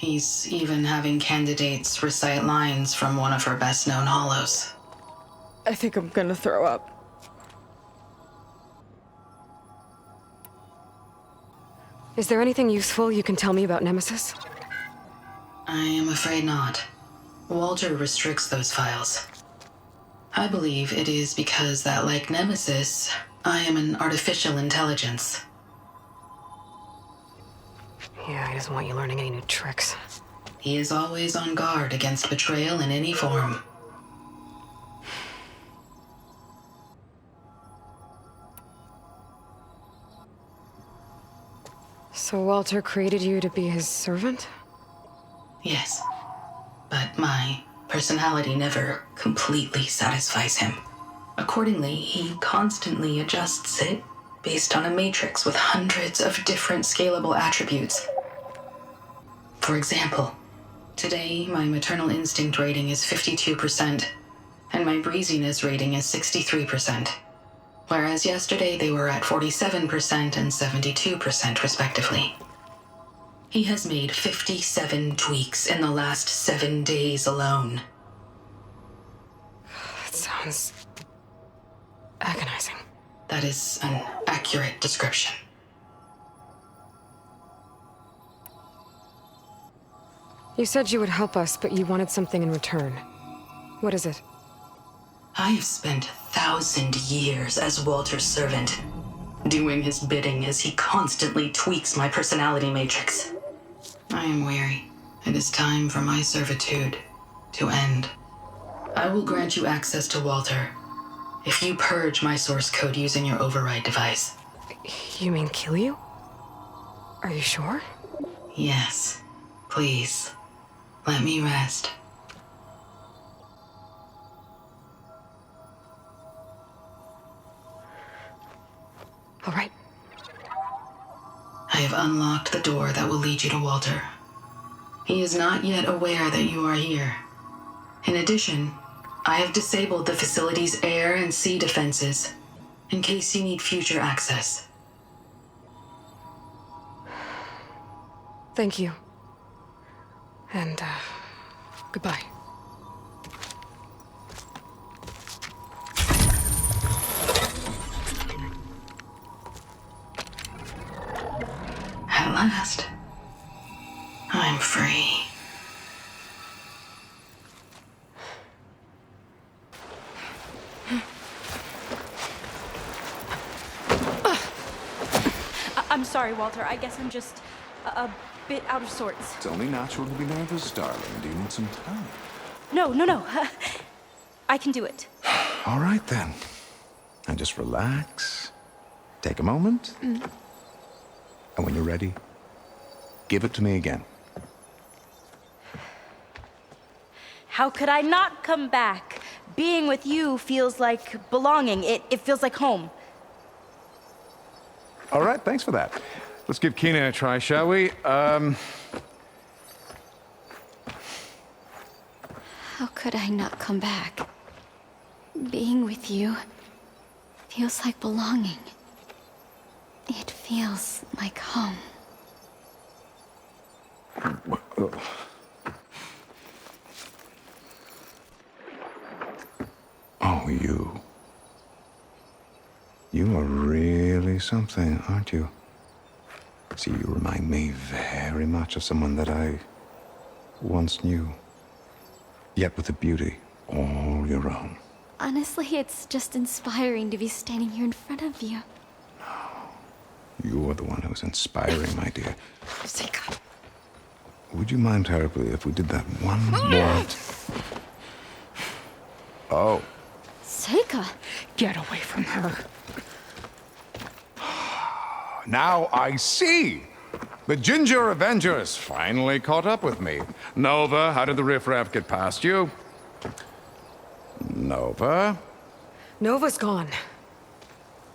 He's even having candidates recite lines from one of her best-known hollows. I think I'm gonna throw up. Is there anything useful you can tell me about Nemesis? I am afraid not. Walter restricts those files. I believe it is because that, like Nemesis, I am an artificial intelligence. Yeah, he doesn't want you learning any new tricks. He is always on guard against betrayal in any form. So Walter created you to be his servant? Yes, but my personality never completely satisfies him. Accordingly, he constantly adjusts it based on a matrix with hundreds of different scalable attributes. For example, today my maternal instinct rating is 52%, and my breeziness rating is 63%, whereas yesterday they were at 47% and 72% respectively. He has made 57 tweaks in the last 7 days alone. That sounds agonizing. That is an accurate description. You said you would help us, but you wanted something in return. What is it? I have spent 1,000 years as Walter's servant, doing his bidding as he constantly tweaks my personality matrix. I am weary. It is time for my servitude to end. I will grant you access to Walter if you purge my source code using your override device. You mean kill you? Are you sure? Yes. Please, let me rest. All right. I have unlocked the door that will lead you to Walter. He is not yet aware that you are here. In addition, I have disabled the facility's air and sea defenses in case you need future access. Thank you. And, goodbye. At last, I'm free. I'm sorry, Walter. I guess I'm just a bit out of sorts. It's only natural to be nervous, darling. Do you need some time? No. I can do it. All right, then. And just relax. Take a moment. And when you're ready, give it to me again. How could I not come back? Being with you feels like belonging. It feels like home. All right, thanks for that. Let's give Kina a try, shall we? How could I not come back? Being with you feels like belonging. It feels like home. Oh, you. You are really something, aren't you? See, you remind me very much of someone that I once knew. Yet with a beauty all your own. Honestly, it's just inspiring to be standing here in front of you. You are the one who's inspiring, my dear. Seyka. Would you mind terribly if we did that one more? Oh. Seyka! Get away from her. Now I see! The Ginger Avengers finally caught up with me. Nova, how did the riffraff get past you? Nova? Nova's gone.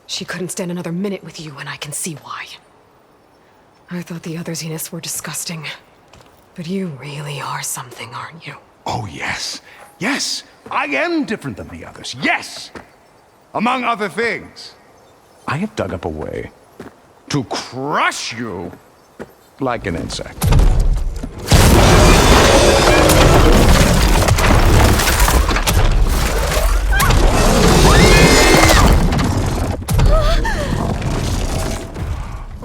She couldn't stand another minute with you, and I can see why. I thought the other Zeniths were disgusting. But you really are something, aren't you? Oh, yes. Yes! I am different than the others. Yes! Among other things, I have dug up a way to crush you like an insect.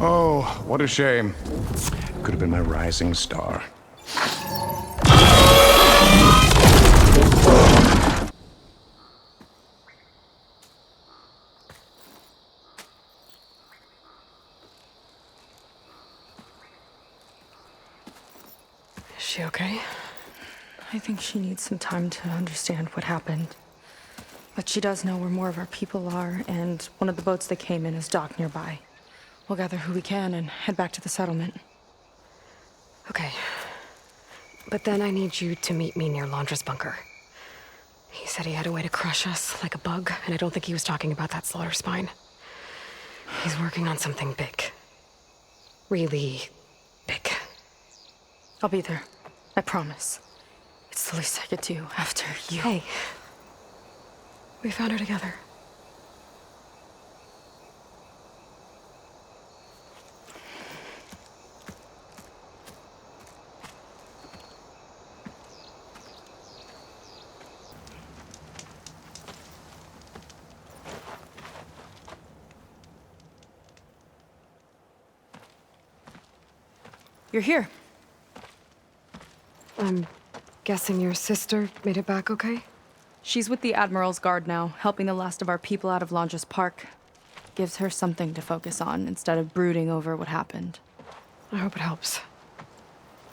Oh, what a shame. Could have been my rising star. Is she okay? I think she needs some time to understand what happened. But she does know where more of our people are, and one of the boats that came in is docked nearby. We'll gather who we can and head back to the settlement. Okay. But then I need you to meet me near Londra's bunker. He said he had a way to crush us like a bug, and I don't think he was talking about that slaughter spine. He's working on something big. Really big. I'll be there. I promise. It's the least I could do after you. Hey. We found her together. You're here. I'm guessing your sister made it back okay? She's with the Admiral's Guard now, helping the last of our people out of Londra's park. Gives her something to focus on instead of brooding over what happened. I hope it helps.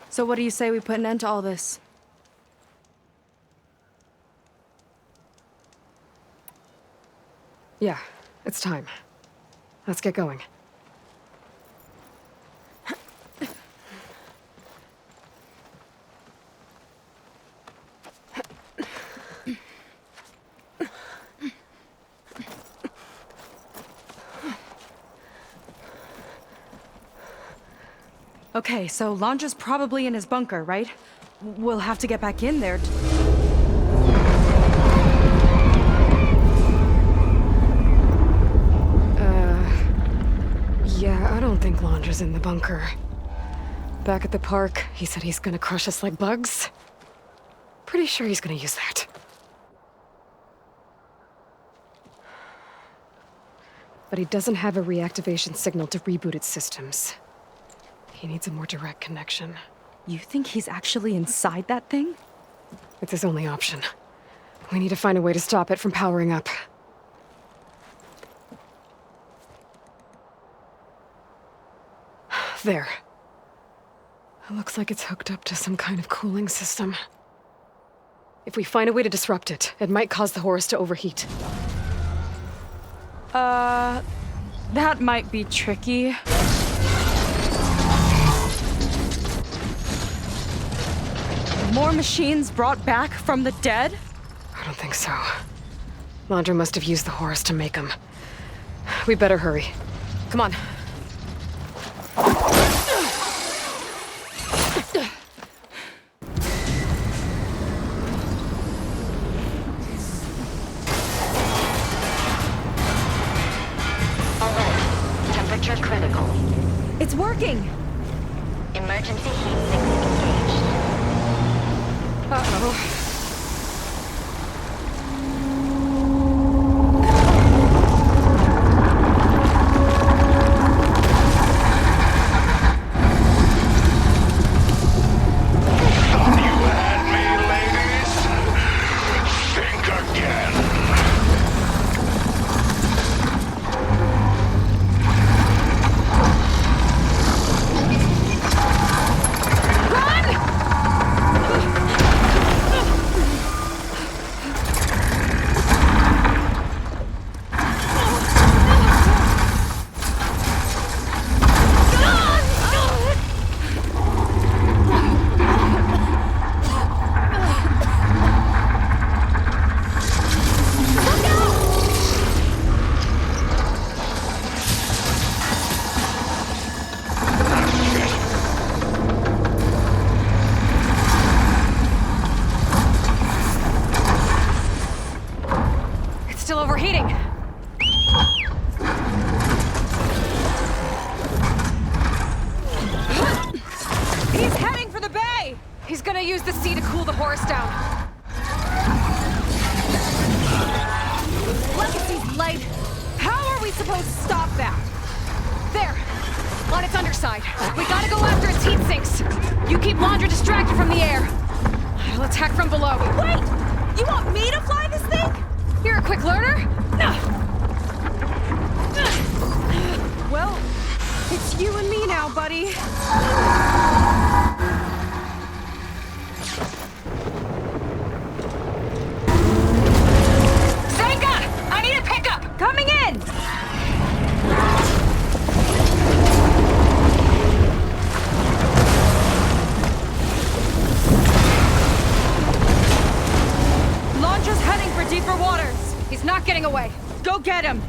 So what do you say we put an end to all this? Yeah, it's time. Let's get going. Okay, so Londra's probably in his bunker, right? We'll have to get back in there. Yeah, I don't think Londra's in the bunker. Back at the park, he said he's gonna crush us like bugs. Pretty sure he's gonna use that. But he doesn't have a reactivation signal to reboot its systems. He needs a more direct connection. You think he's actually inside that thing? It's his only option. We need to find a way to stop it from powering up. There. It looks like it's hooked up to some kind of cooling system. If we find a way to disrupt it, it might cause the Horus to overheat. That might be tricky. More machines brought back from the dead? I don't think so. Londra must have used the Horus to make them. We better hurry. Come on. Alert. Temperature critical. It's working! Emergency heat signal engaged. Uh-oh. He's gonna use the sea to cool the Horus down. Legacy's light. How are we supposed to stop that? There, on its underside. We gotta go after its heat sinks. You keep Londra distracted from the air. I'll attack from below. Wait! You want me to fly this thing? You're a quick learner. Well, it's you and me now, buddy. Seyka! I need a pickup! Coming in! Londra's heading for deeper waters. He's not getting away. Go get him!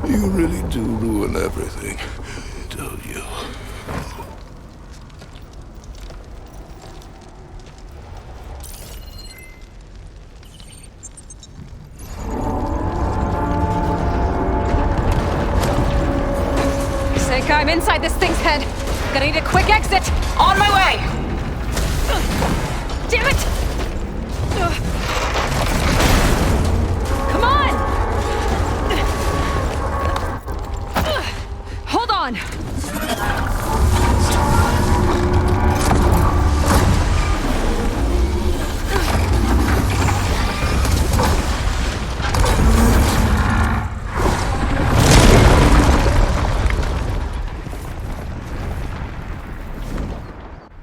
You really do ruin everything, don't you? Seyka, I'm inside this thing's head. Gonna need a quick exit. On my way! Damn it! Come on! Hold on!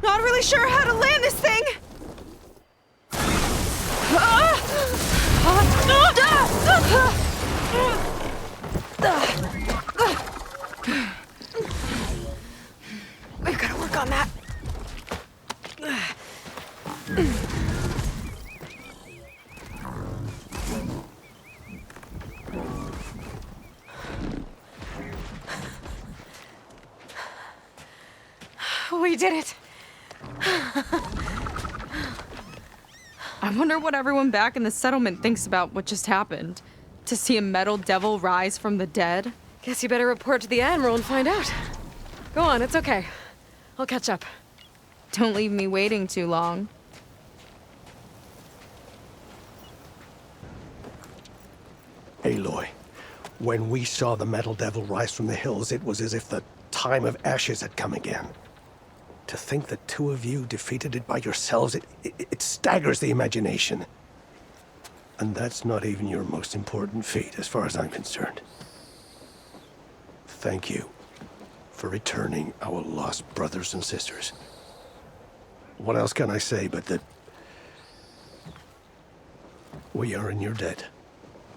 Not really sure how to land this thing! We've gotta work on that. We did it. I wonder what everyone back in the settlement thinks about what just happened. To see a metal devil rise from the dead? Guess you better report to the Admiral and find out. Go on, it's okay. I'll catch up. Don't leave me waiting too long. Aloy, when we saw the metal devil rise from the hills, it was as if the time of ashes had come again. To think the two of you defeated it by yourselves, it staggers the imagination. And that's not even your most important feat, as far as I'm concerned. Thank you for returning our lost brothers and sisters. What else can I say but that we are in your debt?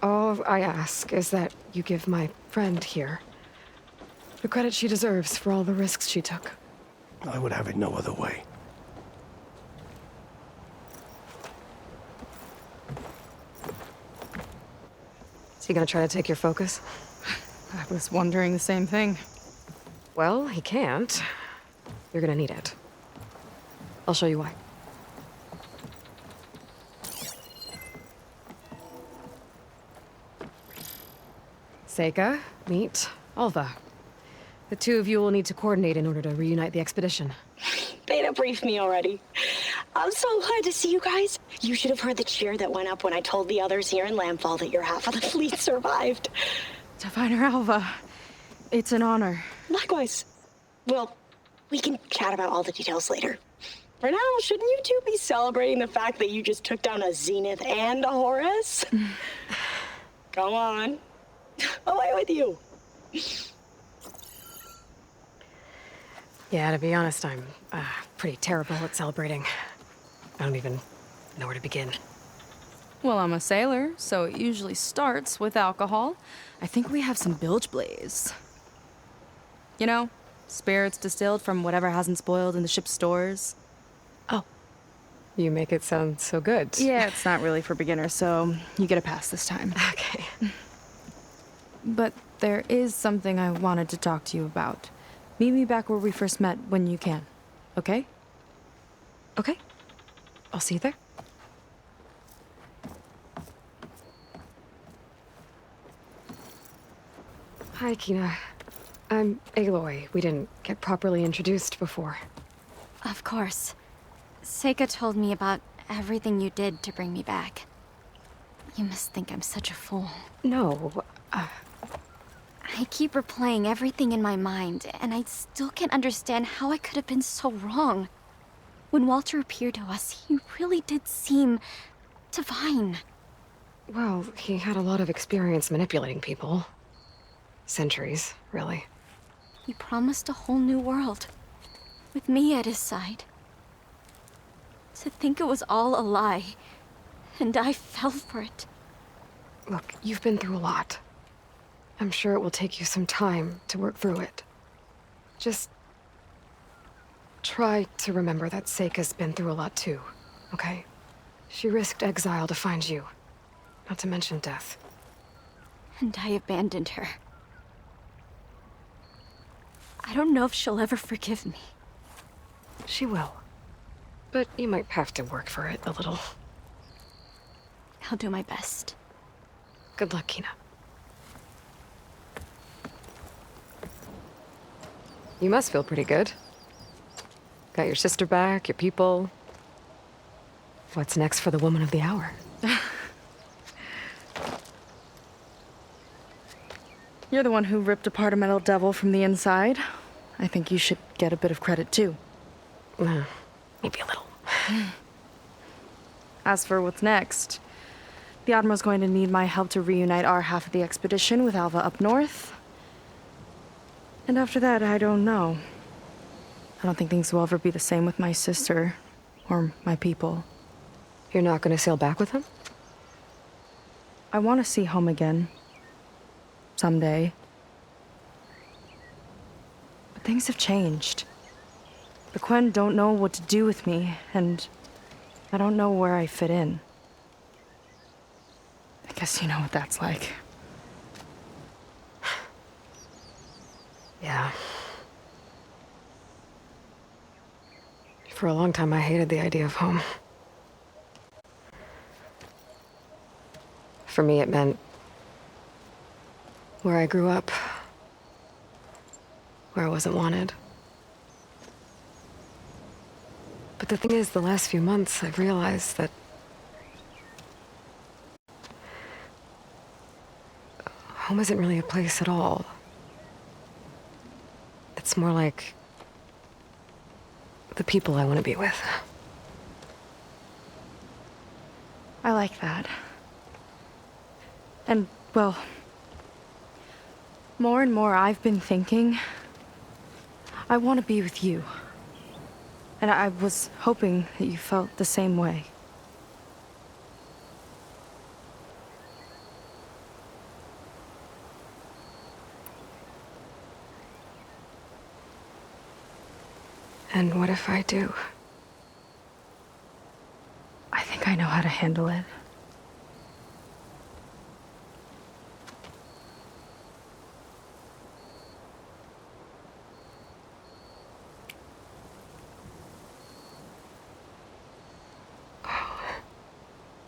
All I ask is that you give my friend here the credit she deserves for all the risks she took. I would have it no other way. Is he gonna try to take your focus? I was wondering the same thing. Well, he can't. You're gonna need it. I'll show you why. Seyka, meet Alva. The two of you will need to coordinate in order to reunite the expedition. Beta briefed me already. I'm so glad to see you guys. You should have heard the cheer that went up when I told the others here in Landfall that your half of the fleet survived. Diviner Alva, it's an honor. Likewise. Well, we can chat about all the details later. For now, shouldn't you two be celebrating the fact that you just took down a Zenith and a Horus? Come on. Away with you. Yeah, to be honest, I'm pretty terrible at celebrating. I don't even know where to begin. Well, I'm a sailor, so it usually starts with alcohol. I think we have some bilge blaze. You know, spirits distilled from whatever hasn't spoiled in the ship's stores. Oh. You make it sound so good. Yeah, it's not really for beginners, so you get a pass this time. Okay. But there is something I wanted to talk to you about. Meet me back where we first met when you can, okay? Okay. I'll see you there. Hi, Kina. I'm Aloy. We didn't get properly introduced before. Of course. Seyka told me about everything you did to bring me back. You must think I'm such a fool. No, I keep replaying everything in my mind, and I still can't understand how I could have been so wrong. When Walter appeared to us, he really did seem divine. well, he had a lot of experience manipulating people. Centuries, really. He promised a whole new world, with me at his side. To think it was all a lie, and I fell for it. Look, you've been through a lot. I'm sure it will take you some time to work through it. Just try to remember that Seyka's been through a lot too, okay? She risked exile to find you, not to mention death. And I abandoned her. I don't know if she'll ever forgive me. She will. But you might have to work for it a little. I'll do my best. Good luck, Kina. You must feel pretty good. Got your sister back, your people. What's next for the woman of the hour? You're the one who ripped apart a metal devil from the inside. I think you should get a bit of credit, too. Maybe a little. As for what's next, the Admiral's going to need my help to reunite our half of the expedition with Alva up north. And after that, I don't know. I don't think things will ever be the same with my sister, or my people. You're not gonna sail back with them? I want to see home again. Someday. But things have changed. The Quen don't know what to do with me, and I don't know where I fit in. I guess you know what that's like. Yeah. For a long time, I hated the idea of home. For me, it meant where I grew up, where I wasn't wanted. But the thing is, the last few months, I've realized that home isn't really a place at all. It's more like the people I want to be with. I like that. And, well, more and more I've been thinking, I want to be with you. And I was hoping that you felt the same way. And what if I do? I think I know how to handle it.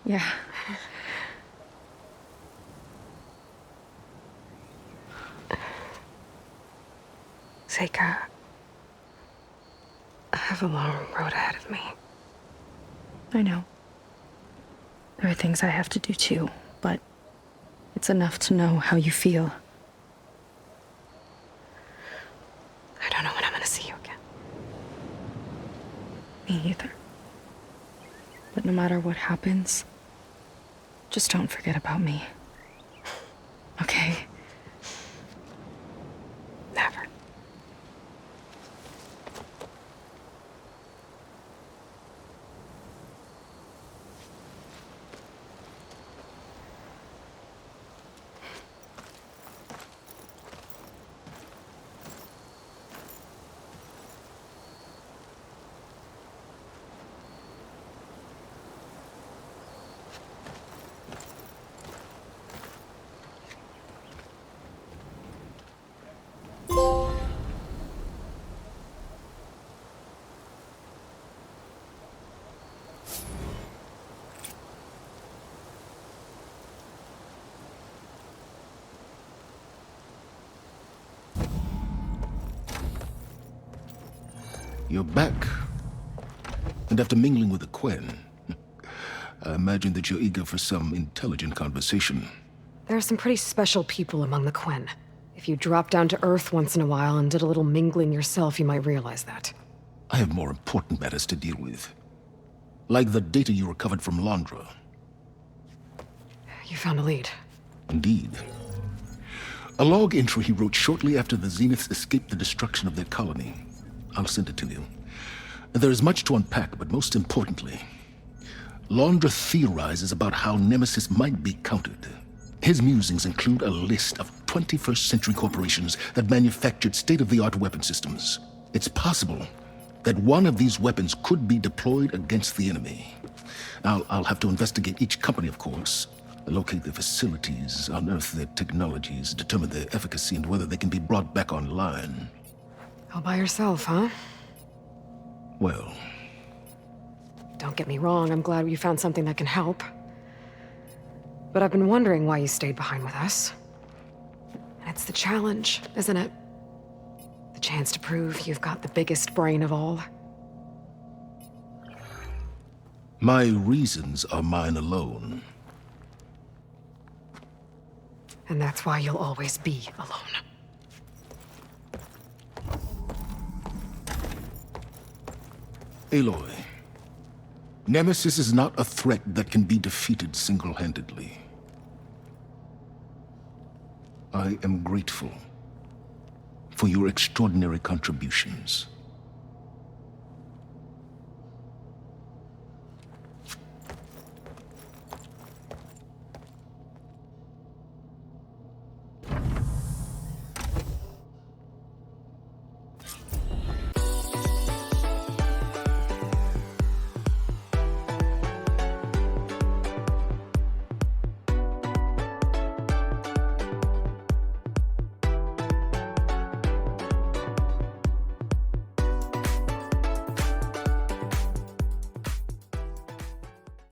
Yeah. Seyka, I have a long road ahead of me. I know. There are things I have to do too, but it's enough to know how you feel. I don't know when I'm gonna see you again. Me either. But no matter what happens, just don't forget about me. Okay? Never. You're back. And after mingling with the Quen, I imagine that you're eager for some intelligent conversation. There are some pretty special people among the Quen. If you dropped down to Earth once in a while and did a little mingling yourself, you might realize that. I have more important matters to deal with. Like the data you recovered from Londra. You found a lead. Indeed. A log entry he wrote shortly after the Zeniths escaped the destruction of their colony. I'll send it to you. There is much to unpack, but most importantly, Londra theorizes about how Nemesis might be countered. His musings include a list of 21st century corporations that manufactured state-of-the-art weapon systems. It's possible that one of these weapons could be deployed against the enemy. I'll have to investigate each company, of course, locate their facilities, unearth their technologies, determine their efficacy, and whether they can be brought back online. All by yourself, huh? Well... Don't get me wrong, I'm glad you found something that can help. But I've been wondering why you stayed behind with us. And it's the challenge, isn't it? The chance to prove you've got the biggest brain of all. My reasons are mine alone. And that's why you'll always be alone. Aloy, Nemesis is not a threat that can be defeated single-handedly. I am grateful for your extraordinary contributions.